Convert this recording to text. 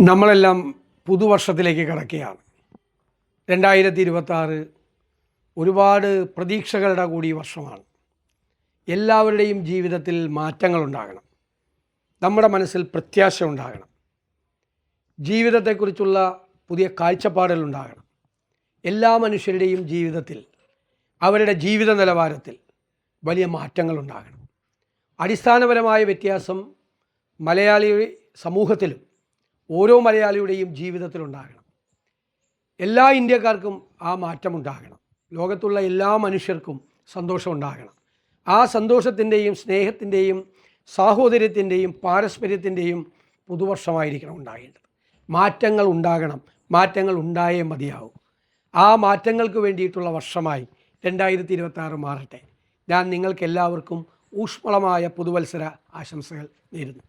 നമ്മളെല്ലാം പുതുവർഷത്തിലേക്ക് കടക്കുകയാണ്. 2026 ഒരുപാട് പ്രതീക്ഷകളുടെ കൂടി വർഷമാണ്. എല്ലാവരുടെയും ജീവിതത്തിൽ മാറ്റങ്ങളുണ്ടാകണം. നമ്മുടെ മനസ്സിൽ പ്രത്യാശ ഉണ്ടാകണം. ജീവിതത്തെക്കുറിച്ചുള്ള പുതിയ കാഴ്ചപ്പാടുകളുണ്ടാകണം. എല്ലാ മനുഷ്യരുടെയും ജീവിതത്തിൽ, അവരുടെ ജീവിത നിലവാരത്തിൽ വലിയ മാറ്റങ്ങളുണ്ടാകണം. അടിസ്ഥാനപരമായ വ്യത്യാസം മലയാളി സമൂഹത്തിലും ഓരോ മലയാളിയുടെയും ജീവിതത്തിലുണ്ടാകണം. എല്ലാ ഇന്ത്യക്കാർക്കും ആ മാറ്റമുണ്ടാകണം. ലോകത്തുള്ള എല്ലാ മനുഷ്യർക്കും സന്തോഷമുണ്ടാകണം. ആ സന്തോഷത്തിൻ്റെയും സ്നേഹത്തിൻ്റെയും സാഹോദര്യത്തിൻ്റെയും പാരസ്പര്യത്തിൻ്റെയും പുതുവർഷമായിരിക്കണം ഉണ്ടാകേണ്ടത്. മാറ്റങ്ങൾ ഉണ്ടാകണം. മാറ്റങ്ങൾ ഉണ്ടായേ മതിയാവും. ആ മാറ്റങ്ങൾക്ക് വേണ്ടിയിട്ടുള്ള വർഷമായി 2026 മാറട്ടെ. ഞാൻ നിങ്ങൾക്കെല്ലാവർക്കും ഊഷ്മളമായ പുതുവത്സര ആശംസകൾ നേരുന്നു.